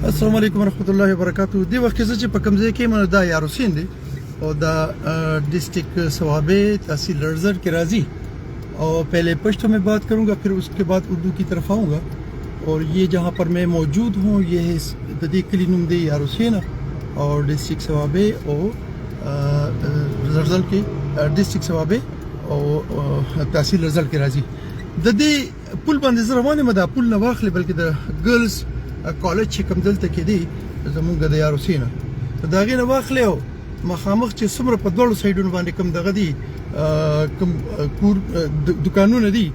السلام علیکم ورحمۃ اللہ وبرکاتہ دی وخت چې په کوم ځای کې من دا یار حسین دی اور دا ڈسٹرکٹ صوابے تحصیل لرزر کے راضی اور پہلے پشتو میں بات کروں گا پھر اس کے بعد اردو کی طرف آؤں گا اور یہ جہاں پر میں موجود ہوں یہ ہے ددی کلی نمدے یار حسین اور ڈسٹرکٹ صوابے اور لرزر کے ڈسٹرکٹ صوابے اور تحصیل لرزر کے راضی ددی پل باندې روانه مده پل نه واخلې بلکې د ګرلز کالج چې کوم دلته کې دی زمونږ د یار حسین دا غي نه واخلې او مخامخ چې څومره په دوړو سایډونو باندې کوم دغه دی کوم کور دکانونه دي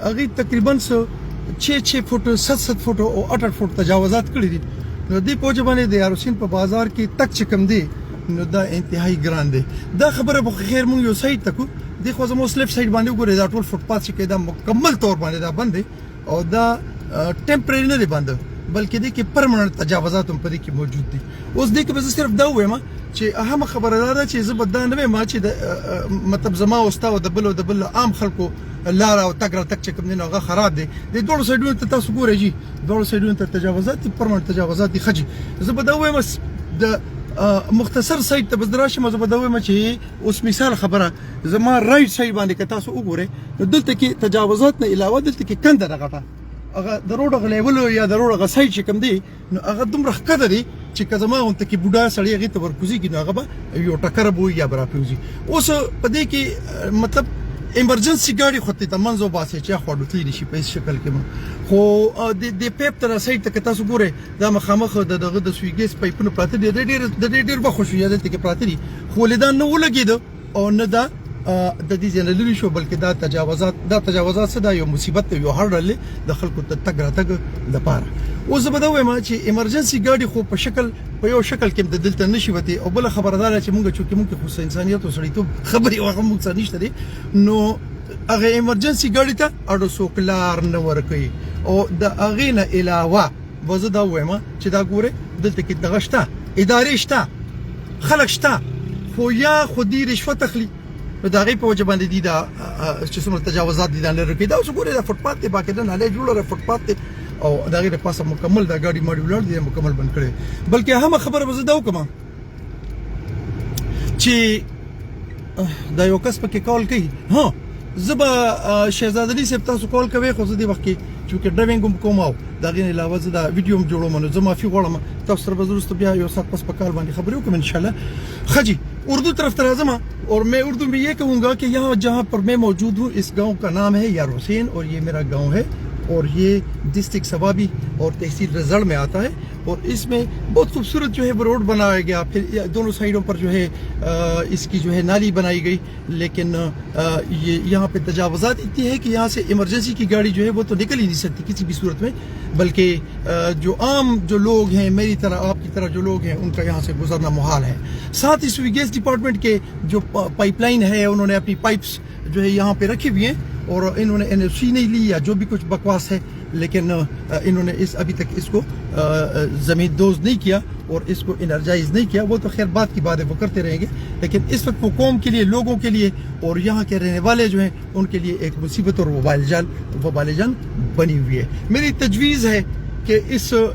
هغه تقریبا 6 فوټ 7 فوټ او 8 فوټ تجاوزات کړی دي نو دی په ځبانه د یار حسین په بازار کې تک چې کوم دی نو دا انتهایی ګران دی دا خبره په خیر مونږ یو سایت تکو د خو زمو سلیپ سایډ باندې وګورئ دا ټول فوټ پاث چې دا مکمل طور باندې دا بند دی او دا ټمپرری نه دی بند بلکې د کې پرمننت تجاوزات هم پدې کې موجود دي اوس د کې بس صرف دا وایم چې اهم خبره ده چې زه بدان نه ما چې مطلب زما او استاد د بل عام خلکو لار او تګ تک چې کوم نه هغه خراب دي د دوه سایډونو ته تاسو ګورئ جی دوه سایډونو ته تجاوزات پرمننت تجاوزات دي خجی زه بدان وایم د مختصر سایت ته بدراشه مزه بدوي چې اوس مثال خبره زما رائټ سایډ باندې که تاسو وګورئ نو دلته کې تجاوزات نه علاوه دلته کې کنده دغه هغه د روډ غلیول یا د روډ غ سایډ چې کوم دی نو هغه دومره ښکته دی چې که زما اونته کې بوډا سړی هغې ته ورکوزي نو هغه به یو ټکر به یا به راپریوځي اوس په دې کې مطلب ایمرجنسي ګاډي خو ته منځو باسي چې خو ډوتلی نشي په هیڅ شکل کې خو د پیپ تر سایډ ته تاسو ګورئ دا مخامخ دغه د سویګیس پایپونه پراته دي ډېر به خوشو یاد ته کې پراته دي خو لیدان نه ولګید او نه دا د دې جنرالي شو بلکې دا تجاوزات څه دا یو مصیبت یو هرډل د خلکو ته تګ راتګ د پاره اوس زه به دا وایم چې ایمرجنسي ګاډي خو په یو شکل کې د دلته نشي وتی او بل خبردار چې مونږ خو انسانيت او سړیتوب خبري واغه مونږ څه نشته دي نو هغه ایمرجنسي ګاډي ته اړو سوکلار نه ورکوي او د هغې نه علاوه به زه دا وایم چې دا ګوره دلته کې دغه شته ادارې شته خلک شته خو یا خودي رشوت اخلي نو دا غي په وجه باندې دي دا چې څومره تجاوزات دي نه لري دا اوس ګوره دا فوټ پات دی باقي نه له جوړه فوټ پات دی او دا غي په پاسه مکمل دا ګاډي ماډي ولر دي مکمل بند کړي بلکې هم خبره به زه دا وکم چې دا یو کس پکې کال کوي ها زبا شهزاد علي صاحب تاسو کال کوي خو زه دی وخت کې چې ډرایوینګ کوم او دا غي علاوه زه دا ویډیو هم جوړوم نو زه معافي غواړم تاسو سره به ضرورت بیا یو سات پس په کال باندې خبرې وکم ان شاء الله خجی اردو طرف ترازم اور میں اردو میں یہ کہوں گا کہ یہاں جہاں پر میں موجود ہوں اس گاؤں کا نام ہے یار حسین اور یہ میرا گاؤں ہے اور یہ ڈسٹرکٹ صوابی اور تحصیل رزڑ میں آتا ہے اور اس میں بہت خوبصورت جو ہے وہ روڈ بنایا گیا پھر دونوں سائڈوں پر جو ہے اس کی جو ہے نالی بنائی گئی لیکن یہ یہاں پہ تجاوزات اتنی ہے کہ یہاں سے ایمرجنسی کی گاڑی جو ہے وہ تو نکل ہی نہیں سکتی کسی بھی صورت میں بلکہ جو عام جو لوگ ہیں میری طرح آپ کی طرح جو لوگ ہیں ان کا یہاں سے گزرنا محال ہے ساتھ ہی سویگیس ڈپارٹمنٹ کے جو پائپ لائن ہے انہوں نے اپنی پائپس جو ہے یہاں پہ رکھی ہوئی ہیں اور انہوں نے NOC نہیں لی یا جو بھی کچھ بکواس ہے لیکن انہوں نے ابھی تک اس کو زمین دوز نہیں کیا اور اس کو انرجائز نہیں کیا وہ تو خیر بات کی بات ہے وہ کرتے رہیں گے لیکن اس وقت وہ قوم کے لیے لوگوں کے لیے اور یہاں کے رہنے والے جو ہیں ان کے لیے ایک مصیبت اور وبال جان بنی ہوئی ہے میری تجویز ہے کہ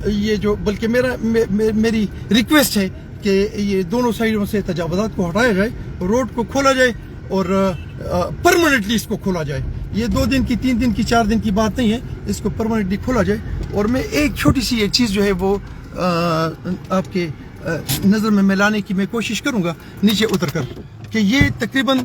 یہ جو بلکہ میری ریکویسٹ ہے کہ یہ دونوں سائڈوں سے تجاوزات کو ہٹایا جائے روڈ کو کھولا جائے اور پرماننٹلی اس کو کھولا جائے یہ 2 دن کی 3 دن کی 4 دن کی بات نہیں ہے اس کو پرماننٹلی کھولا جائے اور میں ایک چھوٹی سی ایک چیز جو ہے وہ آپ کے نظر میں لانے کی میں کوشش کروں گا نیچے اتر کر کہ یہ تقریباً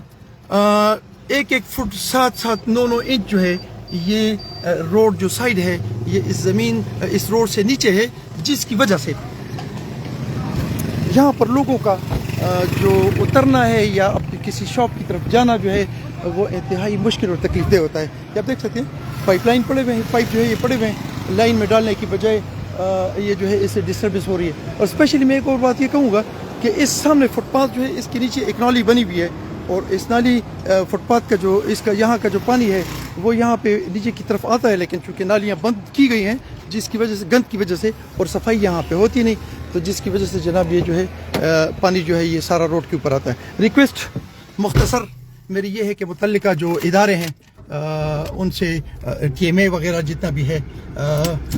1 فٹ 7-9 انچ جو ہے یہ روڈ جو سائڈ ہے یہ اس زمین اس روڈ سے نیچے ہے جس کی وجہ سے یہاں پر لوگوں کا جو اترنا ہے یا اپنی کسی شاپ کی طرف جانا جو ہے وہ انتہائی مشکل اور تکلیف دہ ہوتا ہے یہ آپ دیکھ سکتے ہیں پائپ لائن پڑے ہوئے ہیں پائپ جو ہے یہ پڑے ہوئے ہیں لائن میں ڈالنے کی بجائے یہ جو ہے اس سے ڈسٹربنس ہو رہی ہے اور اسپیشلی میں ایک اور بات یہ کہوں گا کہ اس سامنے فٹ پاتھ جو ہے اس کے نیچے ایک نالی بنی ہوئی ہے اور اس نالی فٹ پاتھ کا جو اس کا یہاں کا جو پانی ہے وہ یہاں پہ نیچے کی طرف آتا ہے لیکن چونکہ نالیاں بند کی گئی ہیں جس کی وجہ سے گند کی وجہ سے اور صفائی یہاں پہ ہوتی نہیں تو جس کی وجہ سے جناب یہ جو ہے پانی جو ہے یہ سارا روڈ کے اوپر آتا ہے ریکویسٹ مختصر میری یہ ہے کہ متعلقہ جو ادارے ہیں ان سے TMA وغیرہ جتنا بھی ہے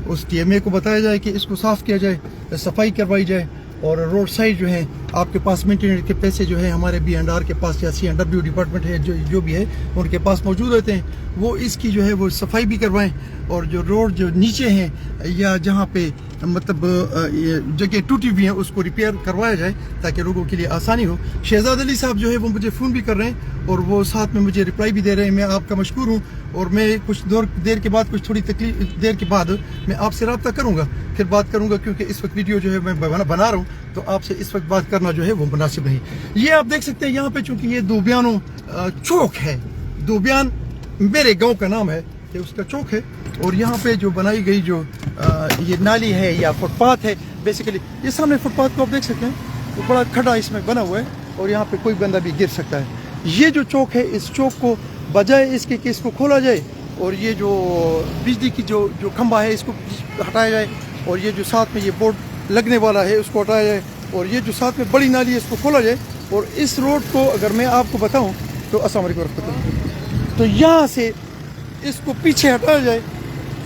اس TMA کو بتایا جائے کہ اس کو صاف کیا جائے, صفائی کروائی جائے, اور روڈ سائڈ جو ہے آپ کے پاس مینٹیننس کے پیسے جو ہے ہمارے B&R کے پاس یا C&W ڈپارٹمنٹ ہے جو بھی ہے ان کے پاس موجود رہتے ہیں, وہ اس کی جو ہے وہ صفائی بھی کروائیں, اور جو روڈ جو نیچے ہیں یا جہاں پہ مطلب جگہ ٹوٹی ہوئی ہیں اس کو ریپیئر کروایا جائے تاکہ لوگوں کے لیے آسانی ہو. شہزاد علی صاحب جو ہے وہ مجھے فون بھی کر رہے ہیں اور وہ ساتھ میں مجھے رپلائی بھی دے رہے ہیں. میں آپ کا مشکور ہوں, اور میں کچھ دیر کے بعد تھوڑی دیر کے بعد میں آپ سے رابطہ کروں گا, پھر بات کروں گا, کیونکہ اس وقت ویڈیو جو ہے میں بنا رہا ہوں تو آپ سے اس وقت بات کرنا جو ہے وہ مناسب نہیں. یہ آپ دیکھ سکتے ہیں یہاں پہ, چونکہ یہ دوبیانوں چوک ہے, دوبیان میرے گاؤں کا نام ہے کہ اس کا چوک ہے, اور یہاں پہ جو بنائی گئی جو یہ نالی ہے یا فٹ پاتھ ہے, بیسیکلی یہ سامنے فٹ پاتھ کو آپ دیکھ سکتے ہیں, وہ بڑا کھڈا اس میں بنا ہوا ہے اور یہاں پہ کوئی بندہ بھی گر سکتا ہے. یہ جو چوک ہے اس چوک کو بجائے اس کے کہ اس کو کھولا جائے اور یہ جو بجلی کی جو کھمبا ہے اس کو ہٹایا جائے, اور یہ جو ساتھ میں یہ بورڈ لگنے والا ہے اس کو ہٹایا جائے, اور یہ جو ساتھ میں بڑی نالی ہے اس کو کھولا جائے, اور اس روڈ کو اگر میں آپ کو بتاؤں تو السلام علیکم ورحمۃ اللہ, تو یہاں سے اس کو پیچھے ہٹایا جائے,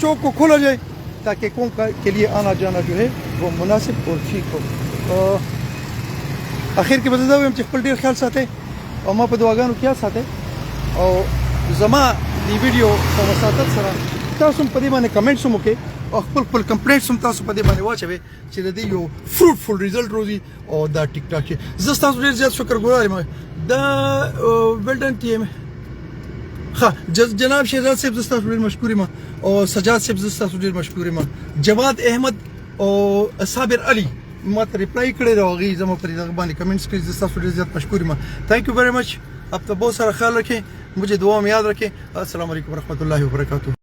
چوک کو کھولا جائے تاکہ قوم کے لیے آنا جانا جو ہے وہ مناسب اور ٹھیک ہو. آخر کې به زه وایم چې خپل ډېر خیال ساتئ او ما په دعاګانو کې یاد ساتئ, او زما دی ویډیو په وساتت سره تاسو هم په دې باندې کمنټس هم وکړئ او خپل کمپلیټس هم تاسو په دې باندې واچوئ چې د دې یو فروټفل ریزلټ روزي او دا ټیک ټاک شي. زه ستاسو ډېر زیات شکرګزار یم. دا ویلډن TMA جناب شہزاد صاحب زه ستاسو ډېر مشکور یم, او سجاد صاحب زه ستاسو ډېر مشکور یم, جواد احمد او صابر علي ما ته ریپلای کړی دی, هغوی زما پر دغه باندې کمنټس کړي, زه ستاسو ډېر زیات مشکور M. Thank you very much. آپ تو بہت سارا خیال رکھیں, مجھے دعا میں یاد رکھیں. السلام علیکم ورحمۃ اللہ وبرکاتہ.